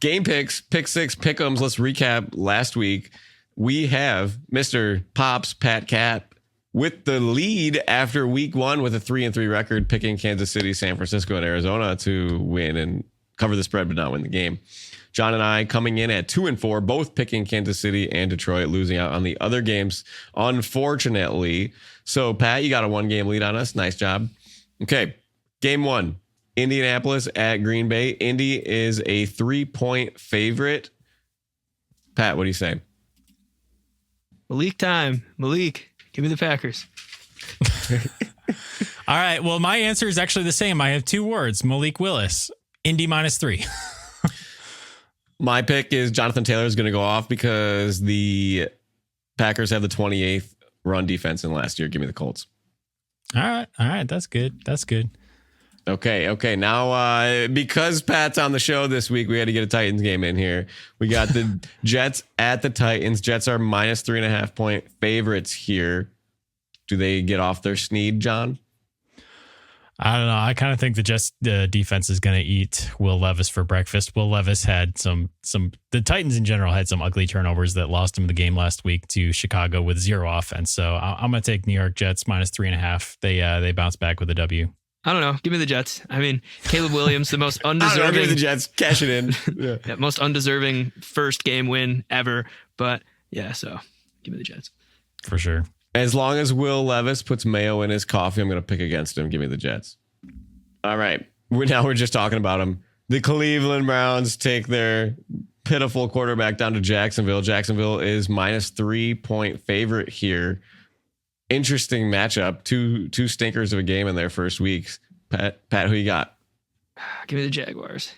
Game picks, pick six, pick'ems. Let's recap last week. We have Mr. Pops, Pat Cat, with the lead after week one with a 3-3 record, picking Kansas City, San Francisco, and Arizona to win and cover the spread, but not win the game. John and I coming in at 2-4, both picking Kansas City and Detroit, losing out on the other games, unfortunately. So, Pat, you got a 1-game lead on us. Nice job. Okay, game one, Indianapolis at Green Bay. Indy is a 3-point favorite. Pat, what do you say? Malik time. Malik, give me the Packers. All right. Well, my answer is actually the same. I have 2 words. Malik Willis. Indy -3. My pick is Jonathan Taylor is going to go off because the Packers have the 28th run defense in last year. Give me the Colts. All right. That's good. Okay. Now, because Pat's on the show this week, we had to get a Titans game in here. We got the Jets at the Titans. Jets are -3.5 point favorites here. Do they get off their sneed, John? I don't know. I kind of think the Jets defense is going to eat Will Levis for breakfast. Will Levis had the Titans in general had some ugly turnovers that lost him the game last week to Chicago with 0 offense. So I'm going to take New York Jets -3.5. They bounce back with a W. I don't know. Give me the Jets. I mean, Caleb Williams, the most undeserving. Give me the Jets. Cash it in. Yeah, most undeserving first game win ever. But yeah, so give me the Jets. For sure. As long as Will Levis puts mayo in his coffee, I'm going to pick against him. Give me the Jets. All right. We're just talking about him. The Cleveland Browns take their pitiful quarterback down to Jacksonville. Jacksonville is -3 point favorite here. Interesting matchup. Two stinkers of a game in their first weeks. Pat, who you got? Give me the Jaguars.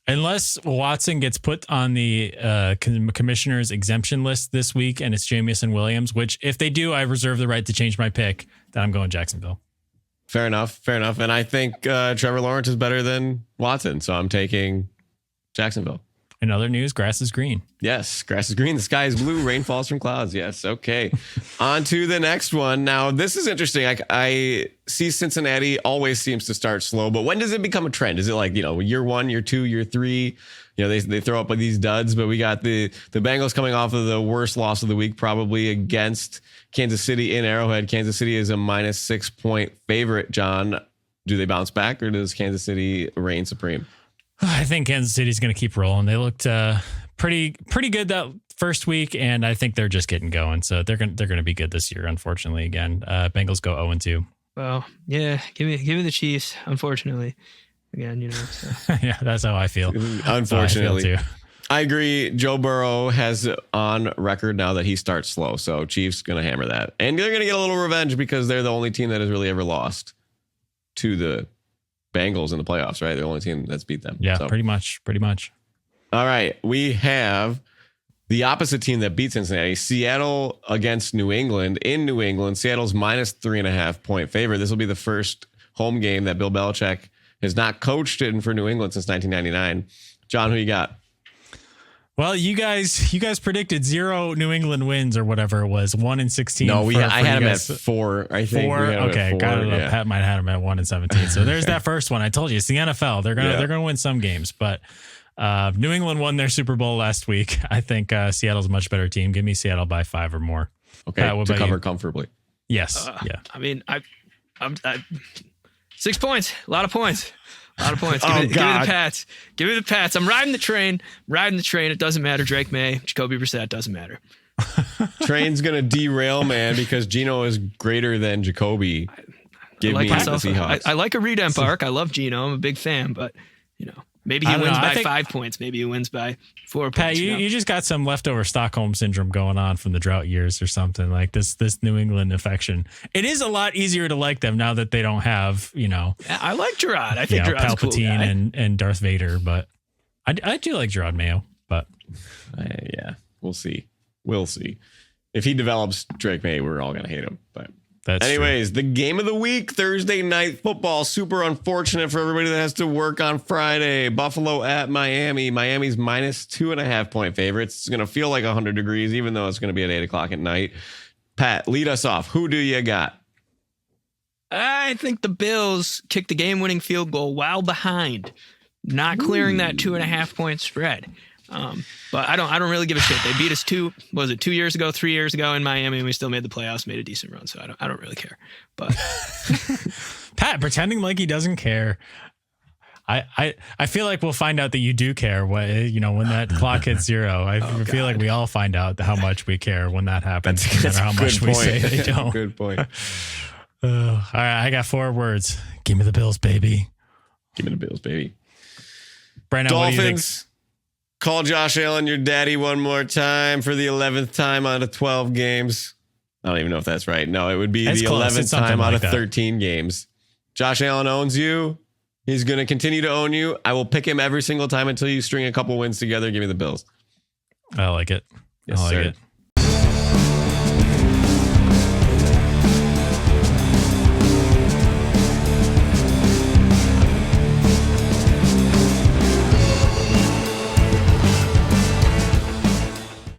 Unless Watson gets put on the commissioner's exemption list this week and it's Jamison Williams, which if they do, I reserve the right to change my pick, then I'm going Jacksonville. Fair enough. And I think Trevor Lawrence is better than Watson, so I'm taking Jacksonville. In other news, grass is green. Yes, grass is green. The sky is blue. Rain falls from clouds. Yes. Okay. On to the next one. Now, this is interesting. I see Cincinnati always seems to start slow, but when does it become a trend? Is it like, year 1, year 2, year 3? They throw up with these duds, but we got the Bengals coming off of the worst loss of the week, probably against Kansas City in Arrowhead. Kansas City is a -6 point favorite. John, do they bounce back or does Kansas City reign supreme? I think Kansas City's going to keep rolling. They looked pretty good that first week, and I think they're just getting going. So they're going to be good this year. Unfortunately, again, Bengals go 0-2. Well, yeah, give me the Chiefs. Unfortunately, again, So. Yeah, that's how I feel. Unfortunately, I agree. Joe Burrow has on record now that he starts slow. So Chiefs going to hammer that, and they're going to get a little revenge because they're the only team that has really ever lost to the Bengals in the playoffs, right? They're the only team that's beat them. Yeah, so. Pretty much. All right. We have the opposite team that beat Cincinnati, Seattle against New England. In New England, Seattle's -3.5 point favorite. This will be the first home game that Bill Belichick has not coached in for New England since 1999. John, who you got? Well, you guys predicted 0 New England wins or whatever it was, 1-16. No, I had him at 4. I think 4. Okay, got it. Yeah. Pat might have him at 1-17. So there's that first one. I told you it's the NFL. They're gonna win some games, but New England won their Super Bowl last week. I think Seattle's a much better team. Give me Seattle by 5 or more. Okay, Pat, to cover comfortably. Yes. Yeah. I mean, I'm 6 points. A lot of points. Give me the Pats. Give me the Pats. I'm riding the train. It doesn't matter. Drake May, Jacoby Brissett, doesn't matter. Train's going to derail, man, because Geno is greater than Jacoby. I like a redemp arc. I love Geno. I'm a big fan, but, maybe he wins by 5 points. Maybe he wins by 4 Pat, points. you just got some leftover Stockholm syndrome going on from the drought years or something like this New England affection. It is a lot easier to like them now that they don't have, I like Gerard. I think Gerard's Palpatine a cool guy. and Darth Vader, but I do like Gerard Mayo, but yeah, we'll see. If he develops Drake May, we're all going to hate him, but anyways, the game of the week, Thursday night football. Super unfortunate for everybody that has to work on Friday. Buffalo at Miami. Miami's -2.5 point favorites. It's going to feel like 100 degrees, even though it's going to be at 8 o'clock at night. Pat, lead us off. Who do you got? I think the Bills kicked the game-winning field goal while behind not clearing that 2.5 point spread. But I don't really give a shit. They beat us 2 years ago, 3 years ago in Miami, and we still made the playoffs, made a decent run. So I don't really care. But Pat pretending like he doesn't care. I feel like we'll find out that you do care when that clock hits 0. I feel like we all find out how much we care when that happens, no matter how much we say they don't. Good point. All right, I got 4 words. Give me the Bills, baby. Give me the Bills, baby. Brandon, what do you think? Dolphins, call Josh Allen your daddy one more time for the 11th time out of 12 games. I don't even know if that's right. No, it would be It's the close. 11th It's something time out like of that. 13 games. Josh Allen owns you. He's going to continue to own you. I will pick him every single time until you string a couple wins together. Give me the Bills. I like it. Yes, I like sir. it.